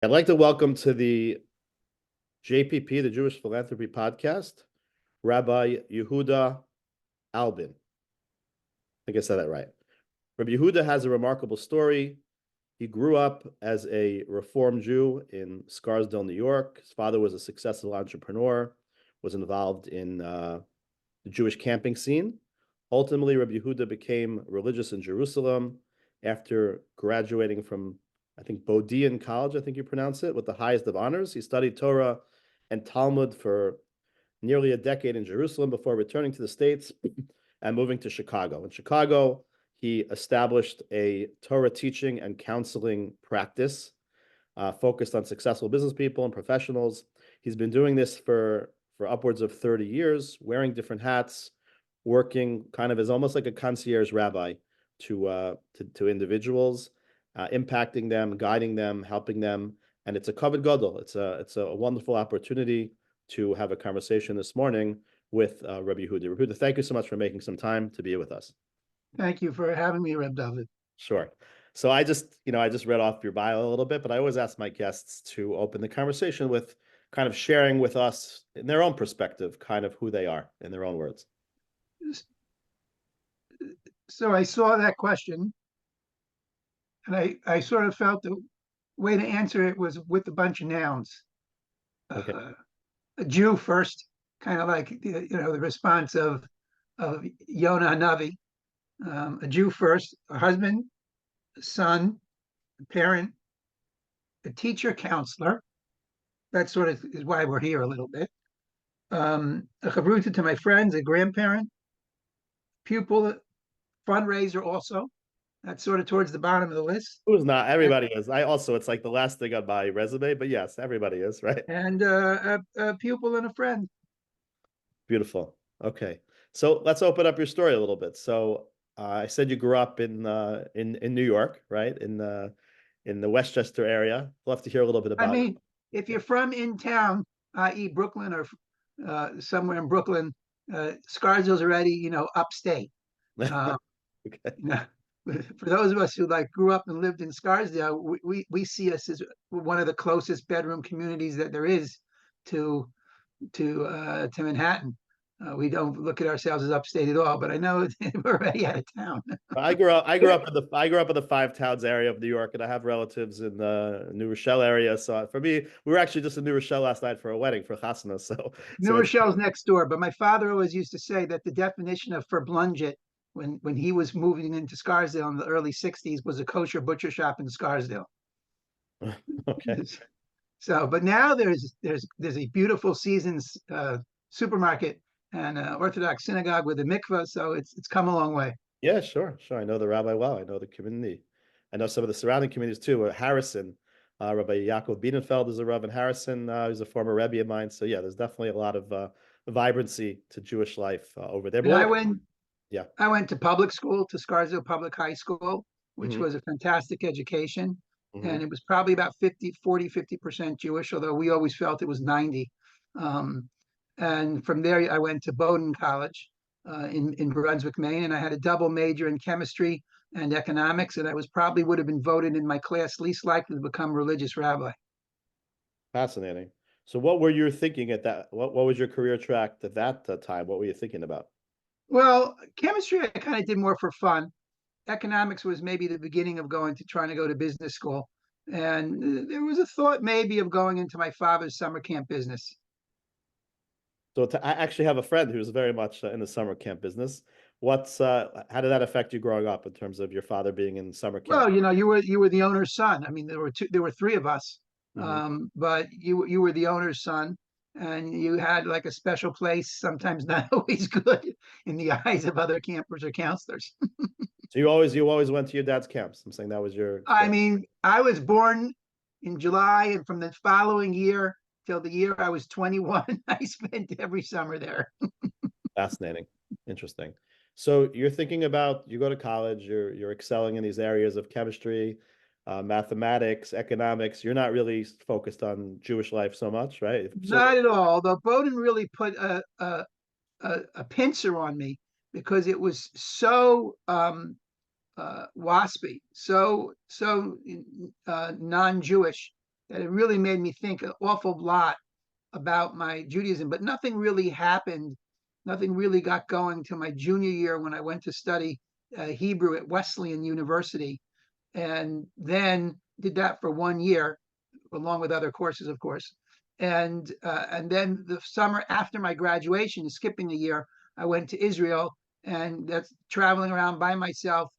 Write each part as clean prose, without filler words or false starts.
I'd like to welcome to the JPP, the Jewish Philanthropy Podcast, Rabbi Yehuda Albin. I think I said that right. Rabbi Yehuda has a remarkable story. He grew up as a Reform Jew in Scarsdale, New York. His father was a successful entrepreneur, was involved in the Jewish camping scene. Ultimately, Rabbi Yehuda became religious in Jerusalem after graduating from, I think, Bowdoin College, I think you pronounce it, with the highest of honors. He studied Torah and Talmud for nearly a decade in Jerusalem before returning to the States and moving to Chicago. In Chicago, he established a Torah teaching and counseling practice focused on successful business people and professionals. He's been doing this for upwards of 30 years, wearing different hats, working kind of as almost like a concierge rabbi to individuals, impacting them, guiding them, helping them. And it's a kavod gadol. It's a wonderful opportunity to have a conversation this morning with Rabbi Yehuda. Rabbi Yehuda, thank you so much for making some time to be with us. Thank you for having me, Reb David. Sure. So I just read off your bio a little bit, but I always ask my guests to open the conversation with kind of sharing with us in their own perspective, kind of who they are in their own words. So I saw that question, and I sort of felt the way to answer it was with a bunch of nouns. Okay. A Jew first, kind of like the response of Yonah Hanavi. A Jew first, a husband, a son, a parent, a teacher, counselor. That sort of is why we're here a little bit. A chavruta to my friends, a grandparent, pupil, fundraiser also. That's sort of towards the bottom of the list. Who's not? Everybody is. It's like the last thing on my resume, but yes, everybody is, right? And a pupil and a friend. Beautiful. Okay. So let's open up your story a little bit. So I said you grew up in New York, right? In the Westchester area. Love to hear a little bit about it. If you're from in town, i.e. Brooklyn or somewhere in Brooklyn, Scarsdale's already, upstate. Okay. For those of us who grew up and lived in Scarsdale, we see us as one of the closest bedroom communities that there is to Manhattan. We don't look at ourselves as upstate at all, but I know we're already out of town. I grew up in the Five Towns area of New York, and I have relatives in the New Rochelle area. So for me, we were actually just in New Rochelle last night for a wedding for Chasna. So New Rochelle's next door, but my father always used to say that the definition of verblunget when he was moving into Scarsdale in the early 60s was a kosher butcher shop in Scarsdale. Okay. So, but now there's a beautiful Seasons supermarket and Orthodox synagogue with a mikvah, so it's come a long way. Yeah, sure. I know the rabbi well. I know the community. I know some of the surrounding communities too. Harrison, Rabbi Yaakov Bienenfeld is a Rav in Harrison. He's a former Rebbe of mine. So yeah, there's definitely a lot of vibrancy to Jewish life over there. I went to public school, to Scarsdale Public High School, which was a fantastic education. And it was probably about 50% Jewish, although we always felt it was 90. And from there, I went to Bowdoin College in Brunswick, Maine, and I had a double major in chemistry and economics, and I would have been voted in my class least likely to become religious rabbi. Fascinating. So what were you thinking at that? What was your career track at that time? What were you thinking about? Well, chemistry, I kind of did more for fun. Economics was maybe the beginning of trying to go to business school. And there was a thought maybe of going into my father's summer camp business. So I actually have a friend who's very much in the summer camp business. How did that affect you growing up in terms of your father being in summer camp? Well, you were the owner's son. I mean, there were three of us, but you were the owner's son, and you had like a special place, sometimes not always good in the eyes of other campers or counselors. So you always went to your dad's camps. I'm saying that was your. I mean, I was born in July, and from the following year till the year I was 21, I spent every summer there. Fascinating, interesting. So you're thinking about, you go to college, you're excelling in these areas of chemistry, mathematics, economics. You're not really focused on Jewish life so much, right? Not at all. Although Bowdoin really put a pincer on me because it was so waspy, so non-Jewish. that it really made me think an awful lot about my Judaism, but nothing really happened. Nothing really got going till my junior year when I went to study Hebrew at Wesleyan University, and then did that for 1 year, along with other courses, of course. And then the summer after my graduation, skipping a year, I went to Israel, and that's traveling around by myself.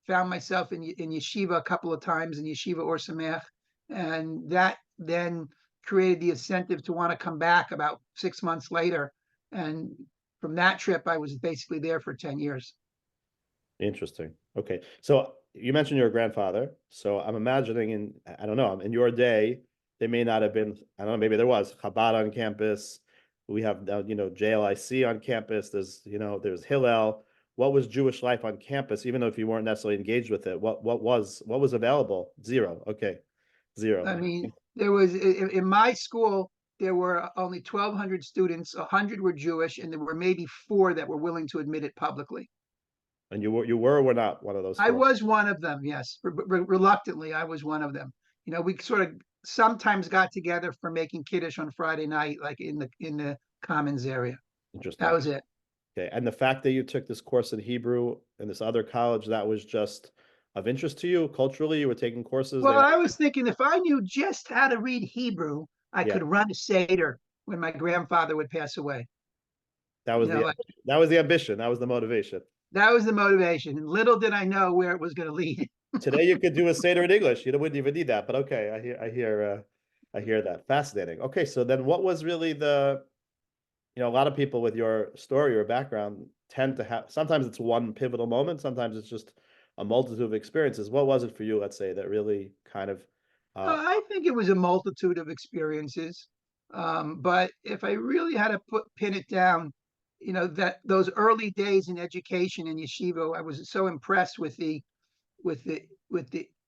Found myself in yeshiva a couple of times, in yeshiva or samech, and that then created the incentive to want to come back about 6 months later. And from that trip, I was basically there for 10 years. Interesting. Okay. So you mentioned your grandfather. So I'm imagining I don't know, in your day, there may not have been, I don't know, maybe there was Chabad on campus. We have, JLIC on campus. There's Hillel. What was Jewish life on campus, even though if you weren't necessarily engaged with it? What was available? Zero. Okay. Zero. I mean, there was in my school, there were only 1,200 students. 100 were Jewish, and there were maybe 4 that were willing to admit it publicly. And you were or were not one of those 4? I was one of them, yes. Reluctantly, I was one of them. We sort of sometimes got together for making kiddush on Friday night, like in the commons area. Interesting. That was it. Okay. And the fact that you took this course in Hebrew in this other college, that was just of interest to you culturally? You were taking courses? Well, I was thinking if I knew just how to read Hebrew, I Yeah. could run a Seder when my grandfather would pass away. That was that was the ambition. That was the motivation. That was the motivation. And little did I know where it was going to lead. Today you could do a Seder in English. You wouldn't even need that. But okay, I hear that. Fascinating. Okay, so then what was really a lot of people with your story or background tend to have, sometimes it's one pivotal moment, sometimes it's just a multitude of experiences. What was it for you, let's say, that really kind of I think it was a multitude of experiences. But if I really had to pin it down, that those early days in education in yeshiva, I was so impressed with the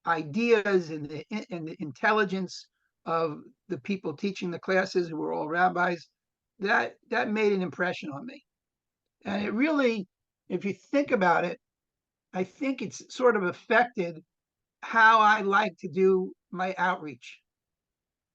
ideas and the intelligence of the people teaching the classes, who were all rabbis. That made an impression on me. And it really, if you think about it, I think it's sort of affected how I like to do my outreach,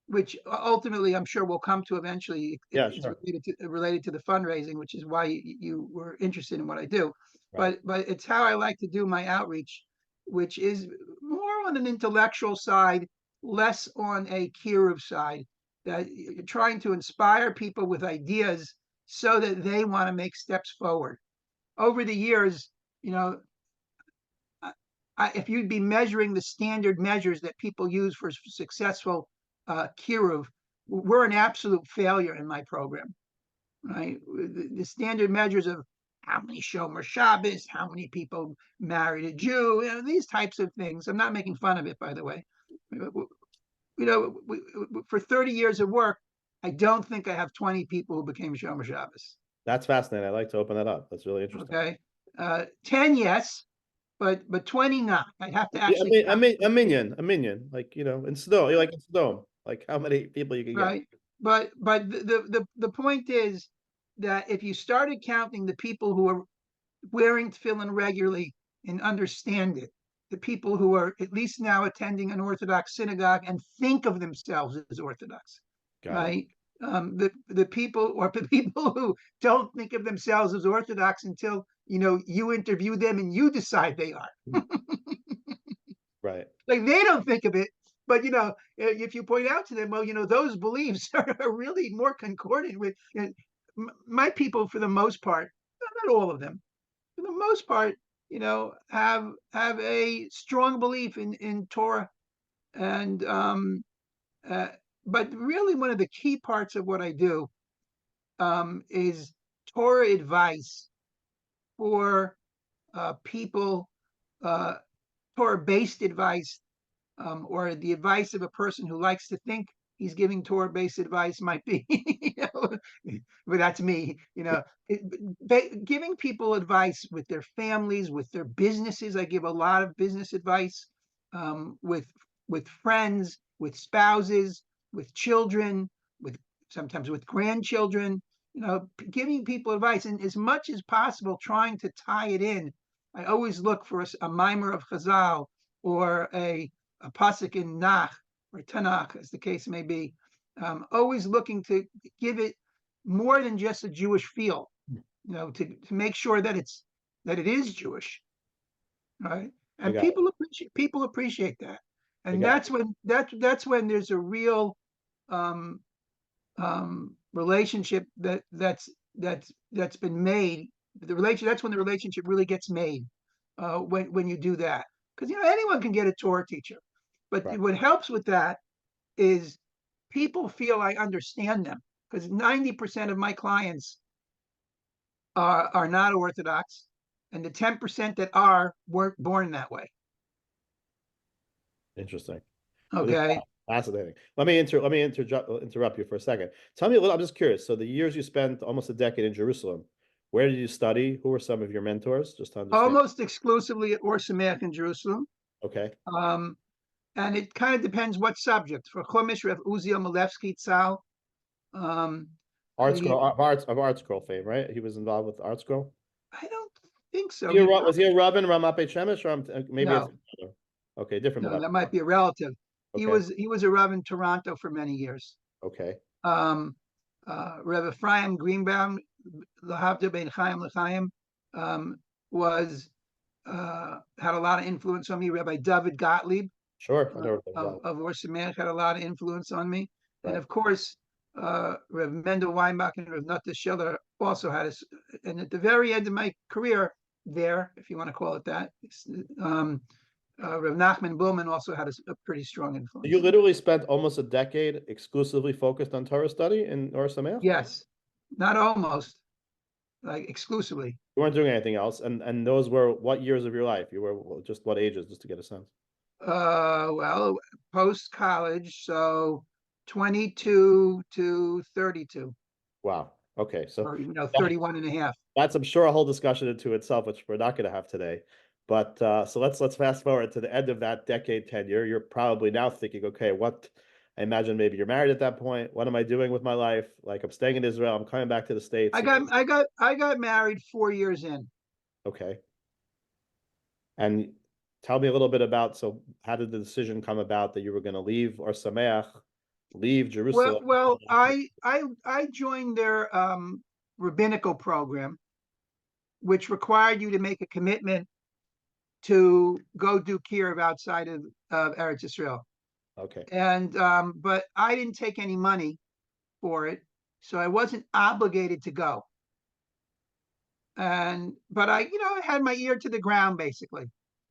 which ultimately I'm sure we'll come to eventually. Yeah, It's sure. related to the fundraising, which is why you were interested in what I do. Right. But it's how I like to do my outreach, which is more on an intellectual side, less on a kiruv side. That you're trying to inspire people with ideas so that they want to make steps forward. Over the years, if you'd be measuring the standard measures that people use for successful kiruv, we're an absolute failure in my program, right? The standard measures of how many Shomer Shabbos, how many people married a Jew, these types of things. I'm not making fun of it, by the way. For 30 years of work, I don't think I have 20 people who became Shomer Shabbos. That's fascinating. I like to open that up. That's really interesting. Okay. 10, yes, but 20 not. I have to actually. Yeah, a minion, like in Sodom, you're like in Sodom, like how many people you can right. get. But the point is that if you started counting the people who are wearing tefillin regularly and understand it, the people who are at least now attending an Orthodox synagogue and think of themselves as Orthodox, right? The people who don't think of themselves as Orthodox until you interview them and you decide they are. Right. Like they don't think of it, but if you point out to them, well, those beliefs are really more concordant with my people, for the most part, not all of them, for the most part, have a strong belief in Torah, and but really one of the key parts of what I do is Torah advice for people, Torah-based advice, or the advice of a person who likes to think he's giving Torah-based advice might be, but that's me, giving people advice with their families, with their businesses. I give a lot of business advice, with friends, with spouses, with children, sometimes with grandchildren, giving people advice, and as much as possible trying to tie it in. I always look for a mimer of Chazal, or a pasuk in Nach, or Tanakh, as the case may be, always looking to give it more than just a Jewish feel, to make sure that it is Jewish, right? I And got it. people appreciate that, I and got that's when there's a real um, relationship that's been made. That's when the relationship really gets made, when you do that, because anyone can get a Torah teacher, but Right. what helps with that is people feel I understand them, because 90% of my clients are not Orthodox, and the 10% that weren't born that way. Interesting. Okay. Fascinating. Let me interrupt you for a second. Tell me a little. I'm just curious. So the years you spent, almost a decade in Jerusalem, where did you study? Who were some of your mentors? Just to understand. Almost exclusively at Or Sameach in Jerusalem. Okay. Um, and it kind of depends what subject. For Chumash, Rev Uziel Malevsky Tzal. Art He, Scroll of Art Scroll fame, right? He was involved with Art Scroll. I don't think so. Was he a Rabin Ramat Beit Shemesh, or maybe it's No, okay, different no, Rabbi. that might be a relative. Okay. He was a Rav in Toronto for many years. Okay. Rev Ephraim Greenbaum, Lahavda Ben Chaim L'Chaim, was had a lot of influence on me. Rabbi David Gottlieb Sure. I know of Or Sameach had a lot of influence on me, and right. of course, Rev Mendel Weinbach and Rev Nutta Schiller also had us. And at the very end of my career there, if you want to call it that, Rev Nachman Bullman also had a pretty strong influence. You literally spent almost a decade exclusively focused on Torah study in Or Sameach? Yes, not almost, like exclusively. You weren't doing anything else, and those were what years of your life? You were just what ages, just to get a sense. Well, post college, so 22 to 32, Wow. Okay. So or 31 and a half. that's, I'm sure, a whole discussion into itself, which we're not going to have today. But so let's fast forward to the end of that decade tenure. You're probably now thinking, okay, I imagine maybe you're married at that point. What am I doing with my life? Like, I'm staying in Israel. I'm coming back to the States. I got married 4 years in. Okay. And tell me a little bit about, so how did the decision come about that you were going to leave Or Sameach, leave Jerusalem? Well, I joined their rabbinical program, which required you to make a commitment to go do kiruv outside of Eretz Israel. Okay. And but I didn't take any money for it, so I wasn't obligated to go. But I had my ear to the ground basically.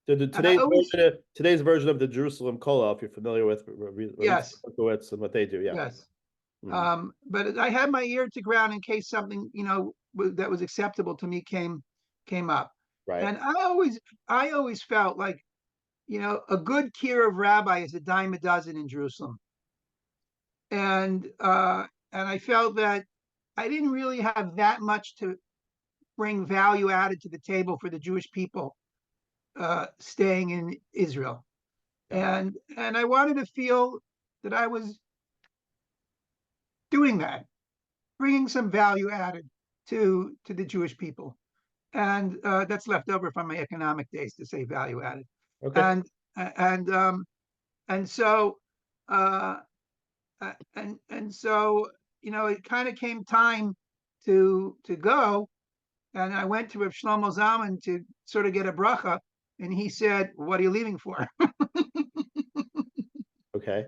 Today's version of the Jerusalem Kollel, if you're familiar with Yes, and what they do, yeah. yes. Mhm. But I had my ear to ground in case something that was acceptable to me came up. Right. And I always felt like a good kiruv rabbi is a dime a dozen in Jerusalem. And I felt that I didn't really have that much to bring value added to the table for the Jewish people staying in Israel. Yeah. And I wanted to feel that I was doing that, bringing some value added to the Jewish people. And that's left over from my economic days to say value added. Okay. And so it kind of came time to go, and I went to Rav Shlomo Zalman to sort of get a bracha, and he said, "What are you leaving for?" Okay.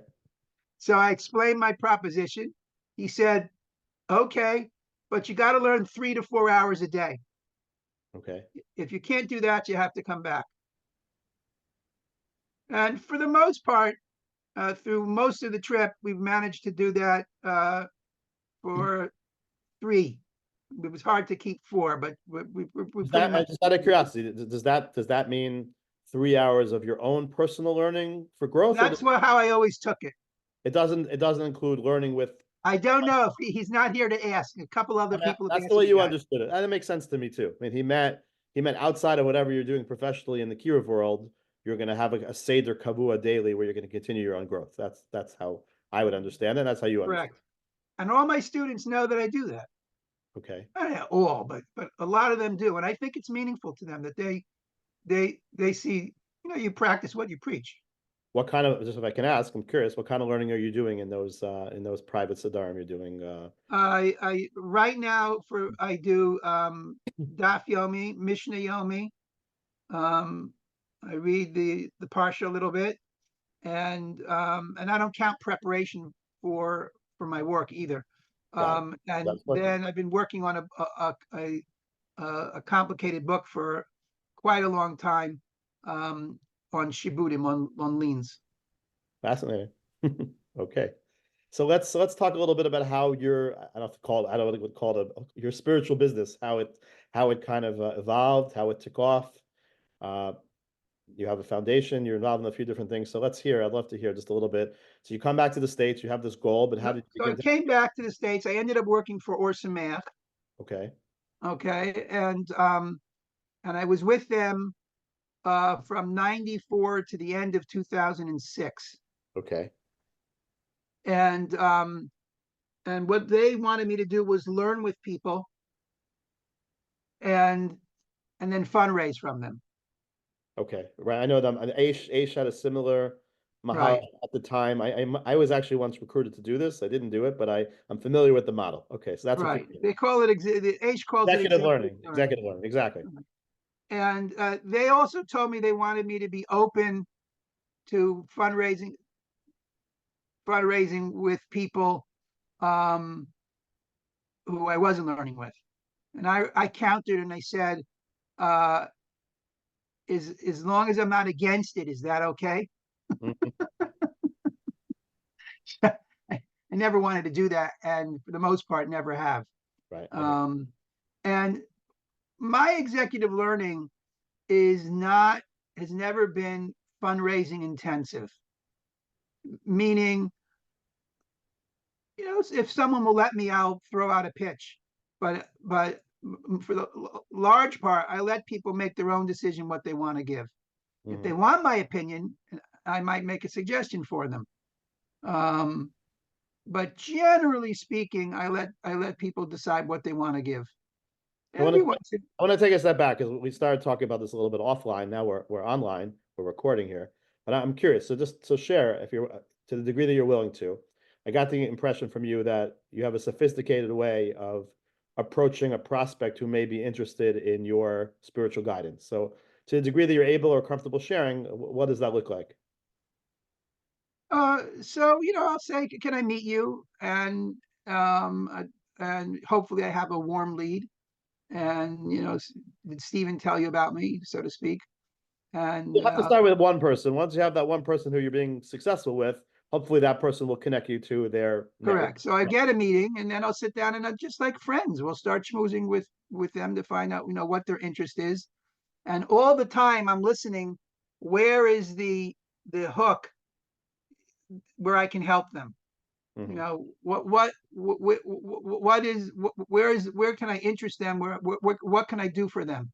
So I explained my proposition. He said, "Okay, but you got to learn 3 to 4 hours a day. Okay. If you can't do that, you have to come back." And for the most part, through most of the trip, we've managed to do that for 3. It was hard to keep 4, but we pretty much. Just out of curiosity, does that mean 3 hours of your own personal learning for growth? That's how I always took it. It doesn't include learning with. I don't know if he's not here to ask. A couple other people. That's the way you understood it. That makes sense to me too. I mean, he meant outside of whatever you're doing professionally in the kiruv world, you're going to have a seder kavua daily where you're going to continue your own growth. That's how I would understand it. That's how you understand. Correct. And all my students know that I do that. Okay. Not all, but a lot of them do, and I think it's meaningful to them that they see. You practice what you preach. What kind of, just if I can ask, I'm curious, what kind of learning are you doing in those private Siddharim you're doing? I right now I do Daf Yomi, Mishnah Yomi. I read the Parsha a little bit, and I don't count preparation for my work either. Got it. And That's what. then I've been working on a complicated book for quite a long time, on shibudim, on liens. Fascinating. Okay. So let's talk a little bit about how your, I don't know if to call it, I don't know what to call it, your spiritual business, how it kind of evolved, how it took off. Uh, you have a foundation, you're involved in a few different things. So let's hear, I'd love to hear just a little bit. So you come back to the States, you have this goal, but how did you So I begin to, came back to the States. I ended up working for Or Sameach. okay, Okay. And I was with them from 94 to the end of 2006. okay, And what they wanted me to do was learn with people and then fundraise from them. okay. Right. I know them. And Aish had a similar mahal Right. at the time. I was actually once recruited to do this. I didn't do it, but I'm familiar with the model. Okay. So that's what Right. you're doing. They call it, the H calls it Executive executive learning, learning. executive learning. Exactly. And they also told me they wanted me to be open to fundraising with people um, who I wasn't learning with. And I countered and I said, uh, as long as I'm not against it, is that okay? Mhm. I never wanted to do that, and for the most part, never have. Right. Okay. Um, and my executive learning is not has never been fundraising intensive. Meaning, if someone will let me, I'll throw out a pitch. But for the large part, I let people make their own decision what they want to give. If they Mhm. want my opinion, I might make a suggestion for them. Um, but generally speaking, I let people decide what they want to give. I want to Everyone, I want to take a step back because we started talking about this a little bit offline. Now we're online. We're recording here, but I'm curious. So share if you're to the degree that you're willing to. I got the impression from you that you have a sophisticated way of approaching a prospect who may be interested in your spiritual guidance. So to the degree that you're able or comfortable sharing, what does that look like? so I'll say, can I meet you? And hopefully I have a warm lead. And did Stephen tell you about me, so to speak? And You'll have to start with one person. Once you have that one person who you're being successful with, hopefully that person will connect you to their network. correct. So I get a meeting, and then I'll sit down and just like friends, we'll start schmoozing with them to find out what their interest is. And all the time I'm listening, where is the hook where I can help them? Mhm. Where can I interest them? What can I do for them?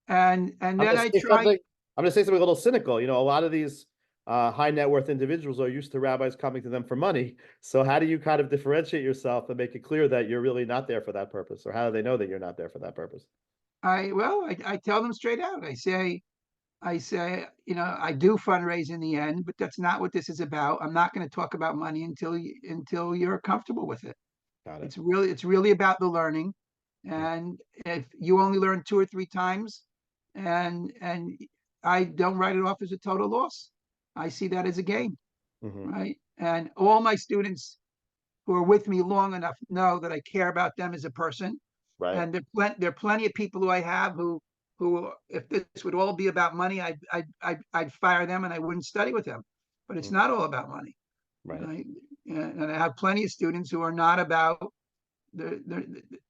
And I'm then gonna I say try. something. I'm gonna say something a little cynical. A lot of these high net worth individuals are used to rabbis coming to them for money. So how do you kind of differentiate yourself and make it clear that you're really not there for that purpose, or how do they know that you're not there for that purpose? I tell them straight out. I say, I do fundraise in the end, but that's not what this is about. I'm not going to talk about money until you're comfortable with it. Got it. It's really about the learning. And if you only learn 2 or 3 times, and I don't write it off as a total loss, I see that as a gain, Mm-hmm. right? And all my students who are with me long enough know that I care about them as a person. Right. And there are plenty of people who I have who if this would all be about money, I'd fire them and I wouldn't study with them. But it's Mm. not all about money, Right. right? And I have plenty of students who are not about they're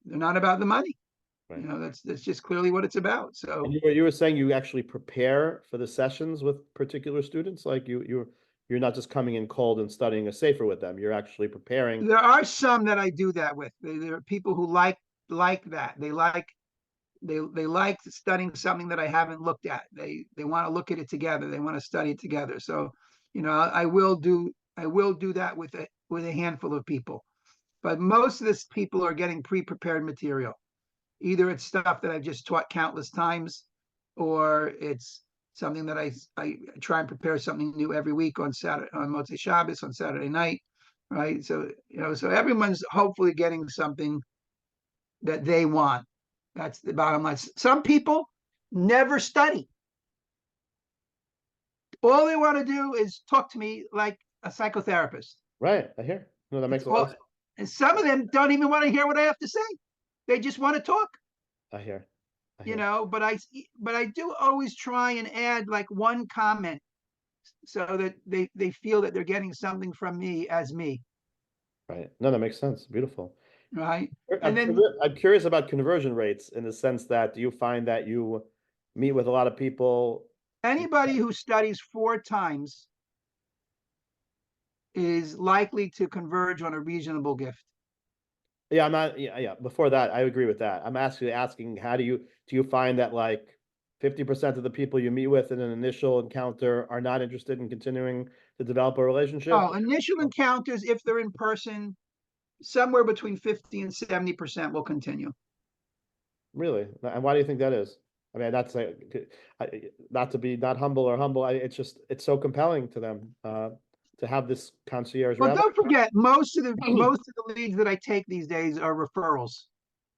not about the money. Right. That's just clearly what it's about. And So you were saying you actually prepare for the sessions with particular students, like you're not just coming in cold and studying a safer with them. You're actually preparing. there are some that I do that with. There are people who like that. They like studying something that I haven't looked at. They want to look at it together. They want to study it together. So, I will do that with a handful of people. But most of this people are getting pre-prepared material. Either it's stuff that I've just taught countless times, or it's something that I try and prepare something new every week on Saturday, on Motzei Shabbos, on Saturday night, right? So, so everyone's hopefully getting something that they want. That's the bottom line. Some people never study. All they want to do is talk to me like a psychotherapist. Right. I hear. No, that makes a lot of sense. And some of them don't even want to hear what I have to say. They just want to talk. I hear. But I do always try and add like one comment so that they feel that they're getting something from me as me. Right. No, that makes sense. Beautiful. Right. I'm, I'm curious about conversion rates in the sense that do you find that you meet with a lot of people? Anybody who studies 4 times is likely to converge on a reasonable gift. Yeah, I'm not. Yeah. Before that, I agree with that. I'm actually asking, how do you find that like 50% of the people you meet with in an initial encounter are not interested in continuing to develop a relationship? Oh, initial encounters, if they're in person, somewhere between 50 and 70% will continue. Really? And why do you think that is? I mean, that's like, not to be not humble or humble. It's just, it's so compelling to them to have this concierge. Well, rabbi. don't forget, most of the leads that I take these days are referrals.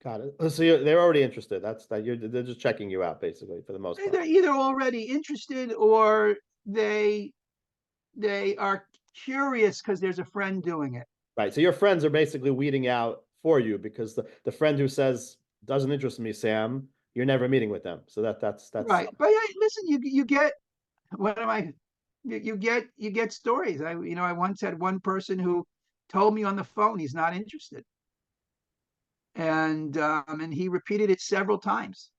Got it. So they're already interested. They're just checking you out basically for the most part. They're either already interested or they are curious because there's a friend doing it. Right. So your friends are basically weeding out for you because the friend who says doesn't interest me, Sam, you're never meeting with them. So that's right. But listen, you get what am I? You get stories. I once had one person who told me on the phone he's not interested, and he repeated it several times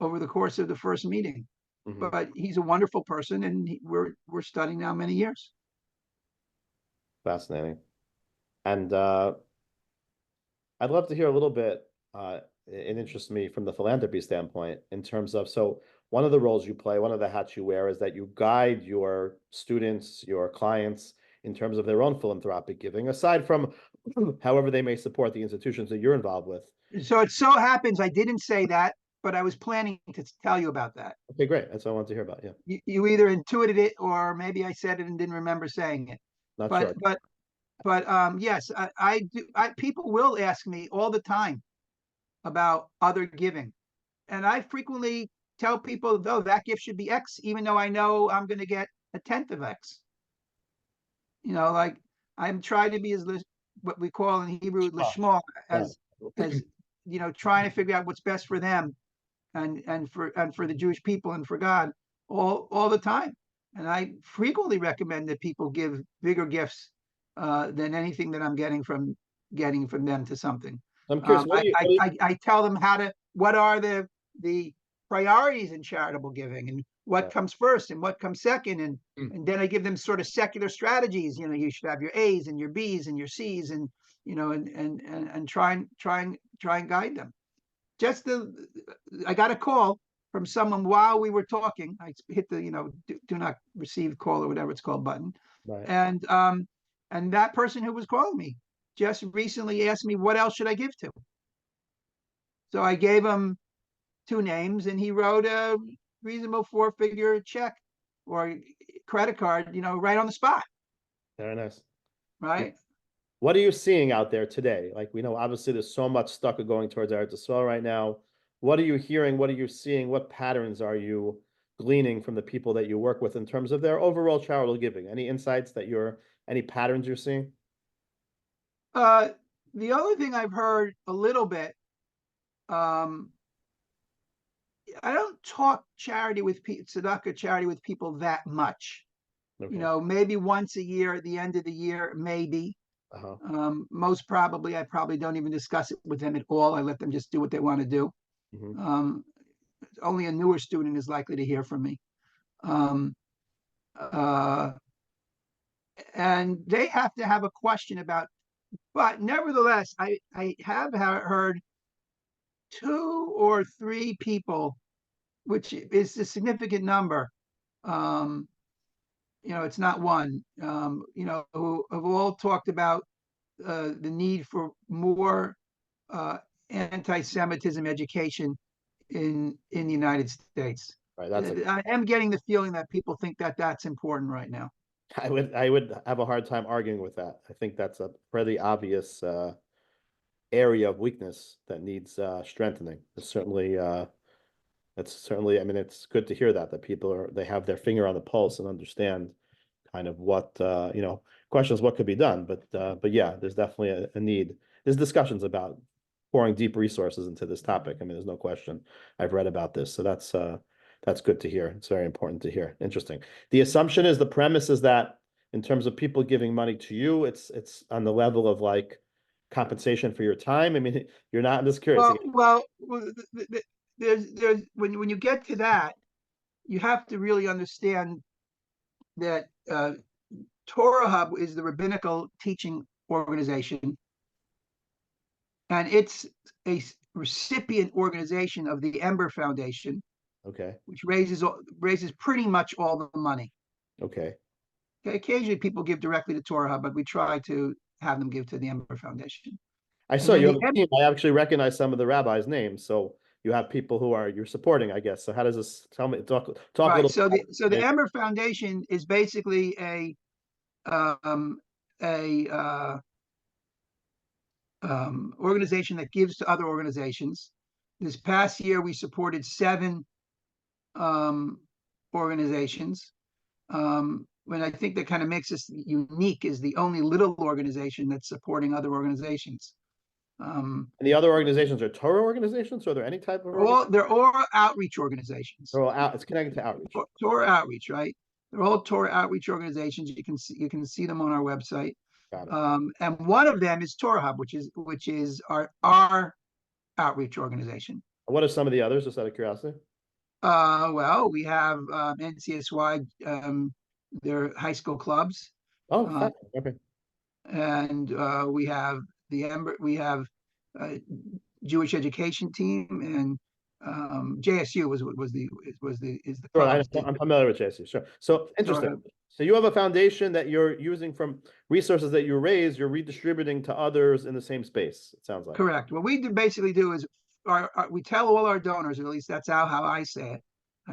over the course of the first meeting. Mhm. But he's a wonderful person, and we're studying now many years. Fascinating. And I'd love to hear a little bit. It interests me from the philanthropy standpoint in terms of, so one of the roles you play, one of the hats you wear is that you guide your students, your clients in terms of their own philanthropic giving, aside from however they may support the institutions that you're involved with. So it so happens I didn't say that, but I was planning to tell you about that. Okay, great. That's what I wanted to hear about. Yeah. You either intuited it or maybe I said it and didn't remember saying it. Not But sure. yes, I do. People will ask me all the time about other giving, and I frequently tell people, though, that gift should be X, even though I know I'm going to get a tenth of X. Like I'm trying to be as what we call in Hebrew lishma, as trying to figure out what's best for them, and for the Jewish people and for God all the time. And I frequently recommend that people give bigger gifts than anything that I'm getting from them to something. I'm curious. I tell them what are the priorities in charitable giving, and what comes first and what comes second, and then I give them sort of secular strategies. You should have your A's and your B's and your C's, and and try and guide them. I got a call from someone while we were talking. I hit the do not receive call or whatever it's called button, Right. and that person who was calling me just recently asked me, what else should I give to? So I gave him 2 names, and he wrote a reasonable 4-figure check or credit card, right on the spot. Very nice. Right. What are you seeing out there today? Like, we know obviously there's so much stuff going towards Eretz Yisrael right now. What are you hearing? What are you seeing? What patterns are you gleaning from the people that you work with in terms of their overall charitable giving? Any insights any patterns you're seeing? The other thing I've heard a little bit, I don't talk tzedakah charity with people that much. Okay. Maybe once a year at the end of the year, maybe. Most probably, I probably don't even discuss it with them at all. I let them just do what they want to do. Mm-hmm. Only a newer student is likely to hear from me. And they have to have a question about, but nevertheless, I have heard 2 or 3 people, which is a significant number. It's not one, who have all talked about the need for more anti-Semitism education in the United States. Right. That's I am getting the feeling that people think that that's important right now. I would have a hard time arguing with that. I think that's a pretty obvious area of weakness that needs strengthening. It's certainly, I mean, it's good to hear that people they have their finger on the pulse and understand kind of what questions what could be done. But yeah, there's definitely a need. There's discussions about pouring deep resources into this topic. I mean, there's no question. I've read about this, so that's good to hear. It's very important to hear. Interesting. The assumption is the premise is that in terms of people giving money to you, it's on the level of like compensation for your time. I mean, you're not. I'm just curious. There's when you get to that, you have to really understand that Torah Hub is the rabbinical teaching organization, and it's a recipient organization of the Ember Foundation, Okay. which raises pretty much all the money. Okay. Occasionally, people give directly to Torah Hub, but we try to have them give to the Ember Foundation. I saw you have a team. I actually recognize some of the rabbis' names. So you have people who you're supporting, I guess. So how does this tell me? Talk right. a little. So the Ember Foundation is basically a organization that gives to other organizations. This past year, we supported 7 organizations. When I think that kind of makes us unique is the only little organization that's supporting other organizations. And the other organizations are Torah organizations, or are there any type of they're all outreach organizations. They're all out. It's connected to outreach. Torah outreach, right? They're all Torah outreach organizations. You can see them on our website. Got it. And one of them is Torah Hub, which is our outreach organization. What are some of the others, just out of curiosity? Well, we have NCSY, their high school clubs. Oh, okay. And we have the Ember, we have Jewish education team, and JSU is the Sure, I'm familiar with JSU. Sure. So interesting. So you have a foundation that you're using from resources that you raise, you're redistributing to others in the same space. It sounds like. Correct. What we basically do is we tell all our donors, or at least that's how I say it.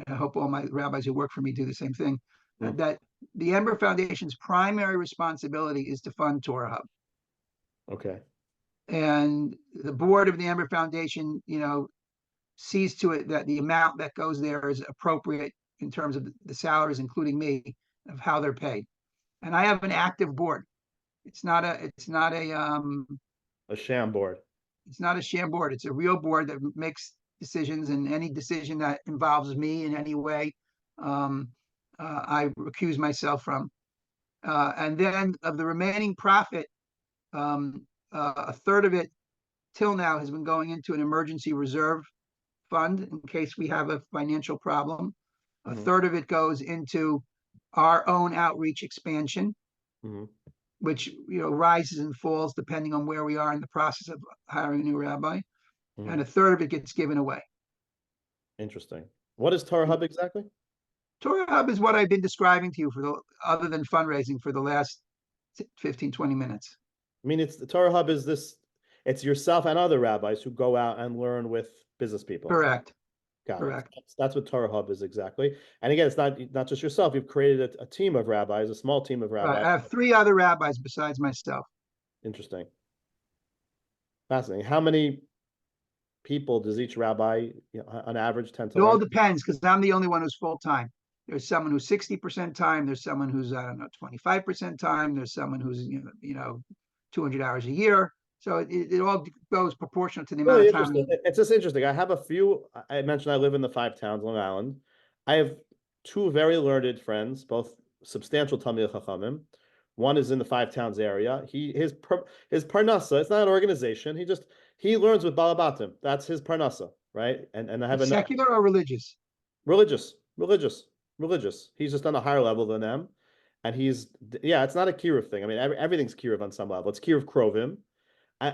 I hope all my rabbis who work for me do the same thing. That the Ember Foundation's primary responsibility is to fund Torah Hub. Okay. And the board of the Ember Foundation, sees to it that the amount that goes there is appropriate in terms of the salaries, including me, of how they're paid. And I have an active board. It's not a sham board. It's not a sham board. It's a real board that makes decisions, and any decision that involves me in any way, I recuse myself from. And then of the remaining profit, a third of it till now has been going into an emergency reserve fund in case we have a financial problem. A third of it goes into our own outreach expansion, which rises and falls depending on where we are in the process of hiring a new rabbi. And a third of it gets given away. Interesting. What is Torah Hub exactly? Torah Hub is what I've been describing to you other than fundraising for the last 15, 20 minutes. I mean, the Torah Hub is this, it's yourself and other rabbis who go out and learn with business people. Correct. Correct. That's what Torah Hub is exactly. And again, it's not just yourself. You've created a team of rabbis, a small team of rabbis. I have 3 other rabbis besides myself. Interesting. Fascinating. How many people does each rabbi, on average, tend to learn? It all depends, because I'm the only one who's full-time. There's someone who's 60% time. There's someone who's, 25% time. There's someone who's, 200 hours a year. So it all goes proportional to the amount of time. It's just interesting. I have a few. I mentioned I live in the 5 towns, Long Island. I have 2 very learned friends, both substantial Talmud Chachamim. One is in the 5 towns area. His parnasa. It's not an organization. He learns with balabatim. That's his parnasa, right? And I have secular or religious? Religious. He's just on a higher level than them, and it's not a kiruv thing. I mean, everything's kiruv on some level. It's kiruv krovim.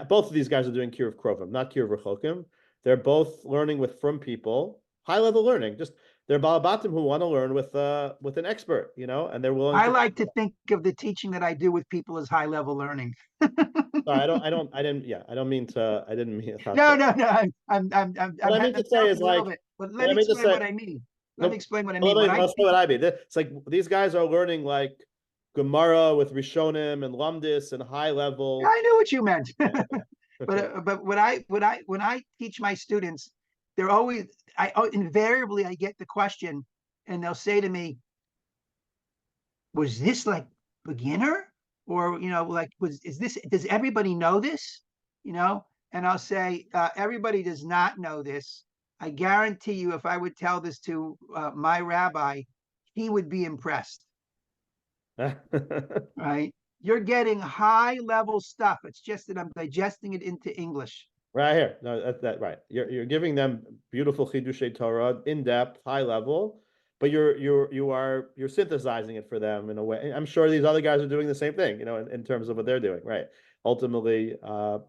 Both of these guys are doing kiruv krovim, not kiruv rechokim. They're both learning from people, high level learning. Just they're balabatim who want to learn with an expert, and they're willing. I like to think of the teaching that I do with people as high level learning. Sorry, I didn't mean to. No. I'm what I mean to say is like. But let me explain what I mean. Let me explain what I Well, mean. When I let's know what I mean. It's like these guys are learning like Gemara with Rishonim and Lumdis and high level. I knew what you meant. Okay. But when I teach my students, they're always invariably I get the question, and they'll say to me, "Was this like beginner, or like does everybody know this?" You know, and I'll say everybody does not know this. I guarantee you, if I would tell this to my rabbi, he would be impressed. Right? You're getting high level stuff. It's just that I'm digesting it into English. Right here. No, that right. You're giving them beautiful Chidushei Torah, in depth, high level, but you're synthesizing it for them in a way. I'm sure these other guys are doing the same thing, in terms of what they're doing, right? Ultimately,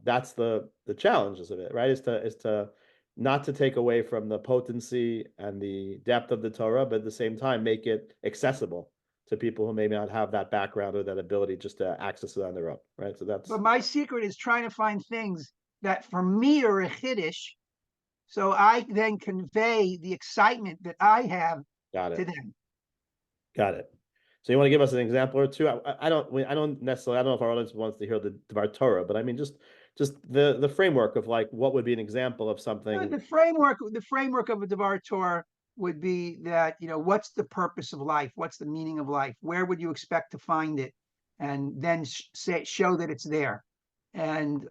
that's the challenges of it, right? Is to not to take away from the potency and the depth of the Torah, but at the same time make it accessible to people who may not have that background or that ability just to access it on their own, right? So that's But my secret is trying to find things that for me are a chiddush, so I then convey the excitement that I have got to it. them. Got it. So you want to give us an example or two? I don't necessarily. I don't know if our audience wants to hear the Dvar Torah, but I mean just the framework of like what would be an example of something. The framework of a Devar Torah would be that, what's the purpose of life? What's the meaning of life? Where would you expect to find it? And then show that it's there. And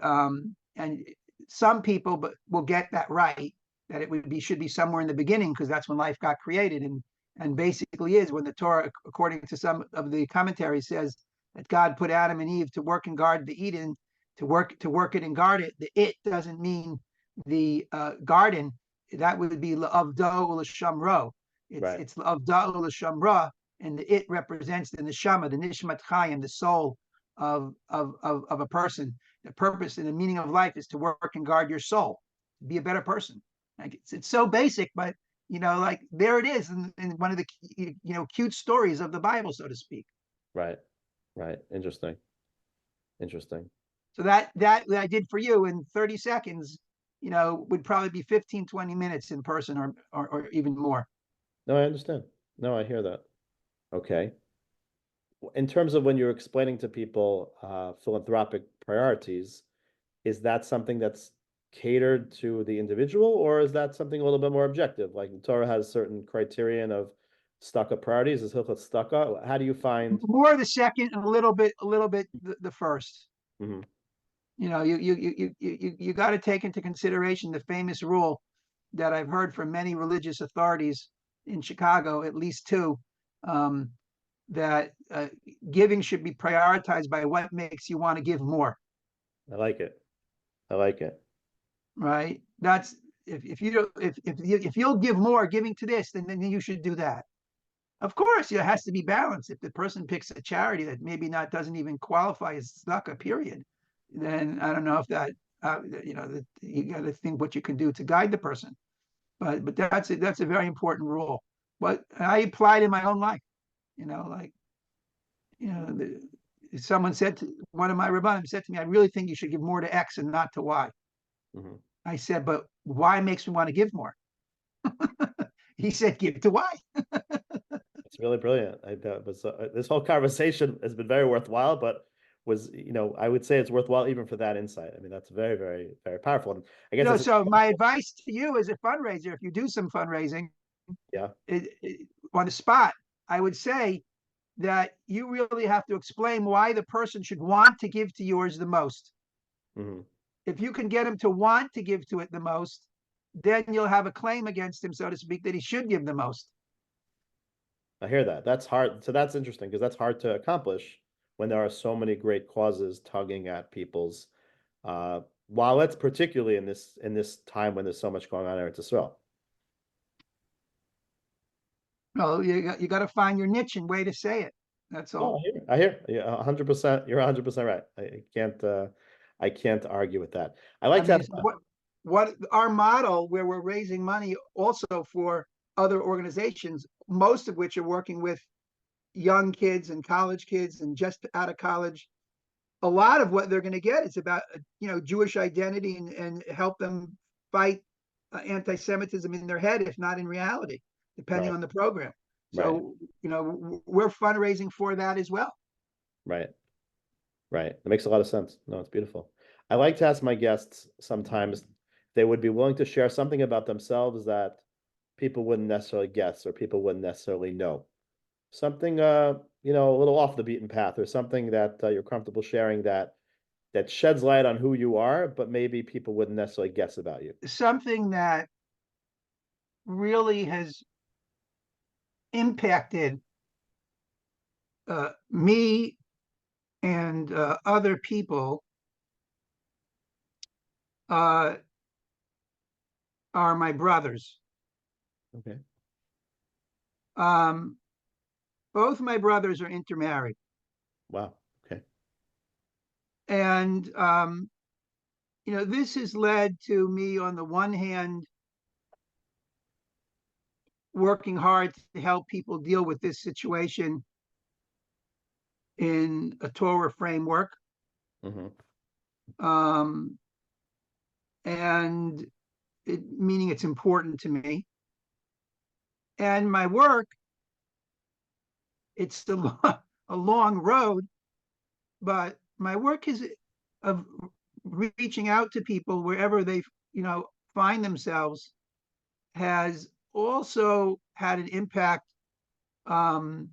some people will get that right, that it should be somewhere in the beginning, because that's when life got created. And basically is when the Torah, according to some of the commentaries, says that God put Adam and Eve to work and guard the Eden, to work it and guard it. The it doesn't mean the garden. That would be L'Avdo L'Shamro. Right. It's L'Avdo L'Shamra, and the it represents the neshama, the nishmat chayim, the soul of a person. The purpose and the meaning of life is to work and guard your soul, to be a better person. Like it's so basic, but like there it is in one of the cute stories of the Bible, so to speak. Right. Interesting. So that I did for you in 30 seconds, would probably be 15, 20 minutes in person, or even more. No, I understand. No, I hear that. Okay. In terms of when you're explaining to people philanthropic priorities, is that something that's catered to the individual, or is that something a little bit more objective? Like the Torah has certain criterion of stucca priorities. Is Hilchot stucca? How do you find? More the second, and a little bit the first. Mhm. You got to take into consideration the famous rule that I've heard from many religious authorities in Chicago, at least two, that giving should be prioritized by what makes you want to give more. I like it. Right? That's if you'll give more giving to this, then you should do that. Of course, it has to be balanced. If the person picks a charity that maybe doesn't even qualify as tzedakah, period, then I don't know if that you got to think what you can do to guide the person. But that's a very important rule. But I applied in my own life. Someone said one of my rabbanim said to me, "I really think you should give more to X and not to Y." Mm-hmm. I said, "But Y makes me want to give more." He said, "Give to Y." It's really brilliant. This whole conversation has been very worthwhile, but I would say it's worthwhile even for that insight. I mean, that's very, very, very powerful. And I guess So my advice to you as a fundraiser, if you do some fundraising, yeah, on the spot, I would say that you really have to explain why the person should want to give to yours the most. mm-hmm. If you can get him to want to give to it the most, then you'll have a claim against him, so to speak, that he should give the most. I hear that. That's hard. So that's interesting because that's hard to accomplish when there are so many great causes tugging at people's wallets, particularly in this time when there's so much going on in Eretz Yisrael. Well, you got to find your niche and way to say it. That's all. No, I hear. Yeah, 100%. You're 100% right. I can't argue with that. I like that. What our model, where we're raising money also for other organizations, most of which are working with young kids and college kids and just out of college. A lot of what they're going to get is about Jewish identity and help them fight anti-Semitism in their head, if not in reality. depending Right. on the program. Right. So, we're fundraising for that as well. Right. Right. That makes a lot of sense. No, it's beautiful. I like to ask my guests sometimes they would be willing to share something about themselves that people wouldn't necessarily guess or people wouldn't necessarily know. Something a little off the beaten path or something that you're comfortable sharing that sheds light on who you are, but maybe people wouldn't necessarily guess about you. Something that really has impacted me and other people are my brothers. Okay. Both my brothers are intermarried. Wow. Okay. And, this has led to me, on the one hand, working hard to help people deal with this situation in a Torah framework. Hmm. Um, and meaning it's important to me. And my work, it's a long road, but my work is of reaching out to people wherever they, find themselves, has also had an impact on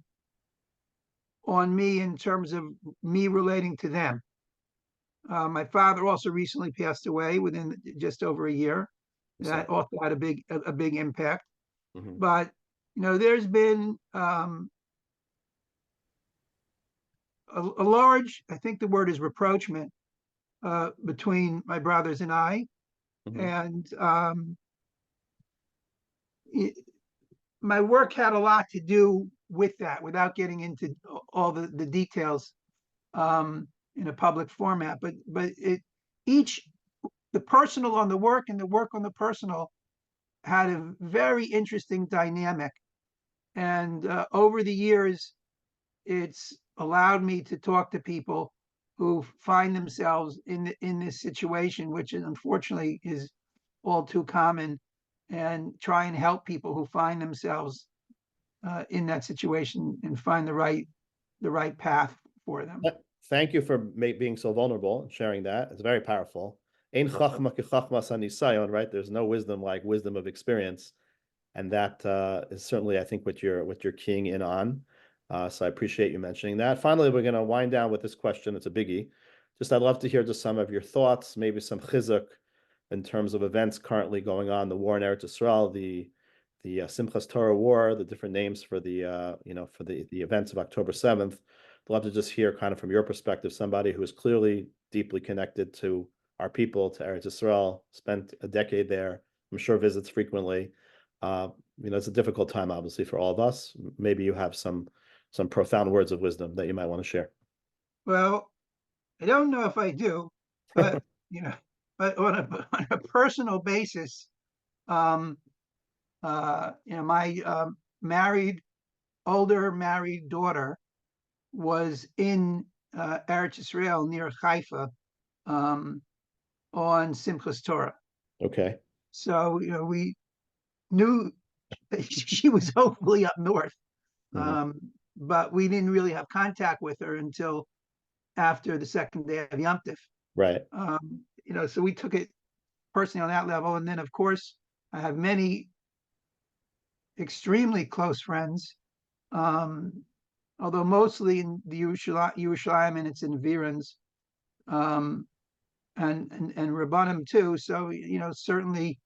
me in terms of me relating to them. My father also recently passed away within just over a year. So, That also had a big impact. hmm. But there's been a large, I think the word is rapprochement, between my brothers and I, Hmm. and my work had a lot to do with that, without getting into all the details in a public format. But each the personal on the work and the work on the personal had a very interesting dynamic. And over the years, it's allowed me to talk to people who find themselves in this situation, which unfortunately is all too common, and try and help people who find themselves in that situation and find the right path for them. Thank you for being so vulnerable and sharing that. It's very powerful. Ein chachma ki chachmas hanisayon, right? There's no wisdom like wisdom of experience, and that is certainly, I think, what you're keying in on. So I appreciate you mentioning that. Finally, we're going to wind down with this question. It's a biggie. Just I'd love to hear just some of your thoughts, maybe some chizuk in terms of events currently going on, the war in Eretz Yisrael, the Simchas Torah War, the different names for the events of October 7th. I'd love to just hear kind of from your perspective, somebody who is clearly deeply connected to our people, to Eretz Yisrael, spent a decade there, I'm sure visits frequently. It's a difficult time, obviously, for all of us. Maybe you have some profound words of wisdom that you might want to share. Well, I don't know if I do, but but on a personal basis, my older married daughter was in Eretz Yisrael near Haifa on Simchas Torah. Okay. So we knew that she was hopefully up north, Mhm. but we didn't really have contact with her until after the second day of Yom Tif. Right. So we took it personally on that level, and then of course I have many extremely close friends, although mostly in the Yerushalayim and its environs, and Rabbanim too. So certainly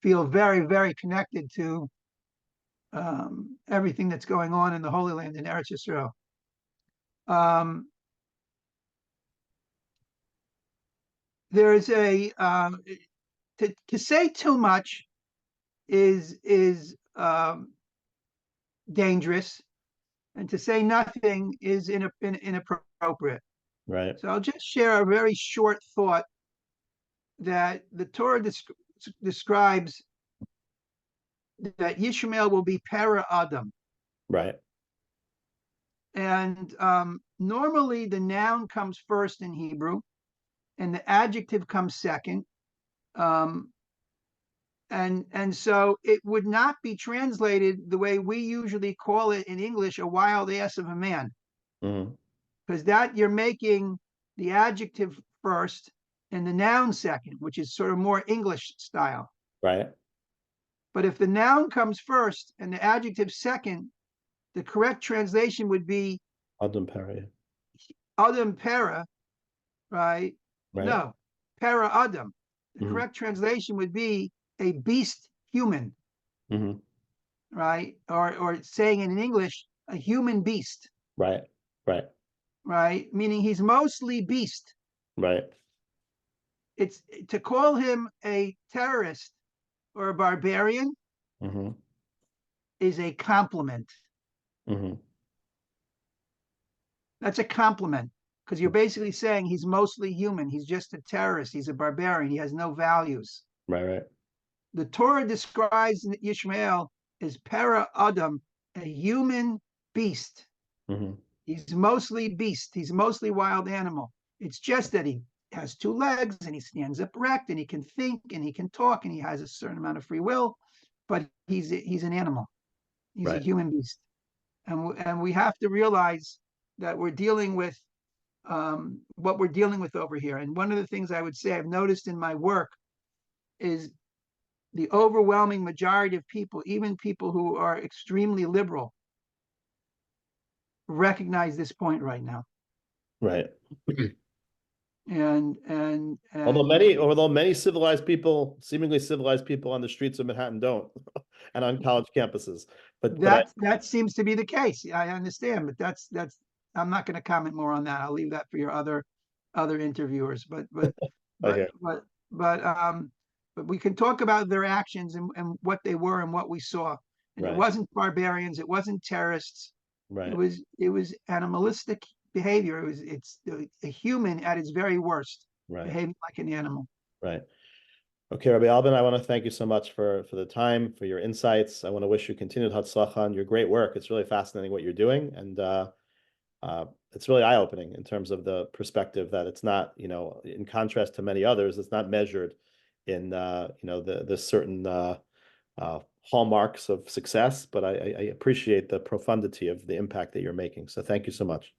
feel very, very connected to everything that's going on in the Holy Land in Eretz Yisrael. There's to say too much is dangerous, and to say nothing is inappropriate. Right. So I'll just share a very short thought that the Torah describes that Yishmael will be para Adam. Right. And normally the noun comes first in Hebrew and the adjective comes second. And so it would not be translated the way we usually call it in English, a wild ass of a man, Mm-hmm. because that you're making the adjective first and the noun second, which is sort of more English style. Right. But if the noun comes first and the adjective second, the correct translation would be Adam Perry. Adam para, right? Right. No, para Adam. The Mm-hmm. correct translation would be a beast human, Mm-hmm. right? Or saying in English, a human beast, Right. Right. right? Meaning he's mostly beast. Right. It's to call him a terrorist or a barbarian Mm-hmm. is a compliment. Mm-hmm. That's a compliment because you're basically saying he's mostly human. He's just a terrorist. He's a barbarian. He has no values. Right. Right. The Torah describes Yishmael as para Adam, a human beast. Mm-hmm. He's mostly beast. He's mostly wild animal. It's just that he has two legs and he stands up erect and he can think and he can talk and he has a certain amount of free will, but he's an animal. He's a Right. human beast, and we have to realize that we're dealing with what we're dealing with over here. And one of the things I would say I've noticed in my work is the overwhelming majority of people, even people who are extremely liberal, recognize this point right now. Right. And Although many civilized people, seemingly civilized people on the streets of Manhattan don't, and on college campuses. But that seems to be the case. I understand, but that's I'm not going to comment more on that. I'll leave that for your other interviewers. But I but hear. but but but we can talk about their actions and what they were and what we saw. And it Right. wasn't barbarians, it wasn't terrorists. Right. It was animalistic behavior. It's a human at its very worst, Right. behaving like an animal. Right. Okay, Rabbi Albin, I want to thank you so much for the time, for your insights. I want to wish you continued hatzlacha on your great work. It's really fascinating what you're doing, and it's really eye-opening in terms of the perspective that it's not, in contrast to many others, it's not measured in, the certain hallmarks of success. But I appreciate the profundity of the impact that you're making. So thank you so much.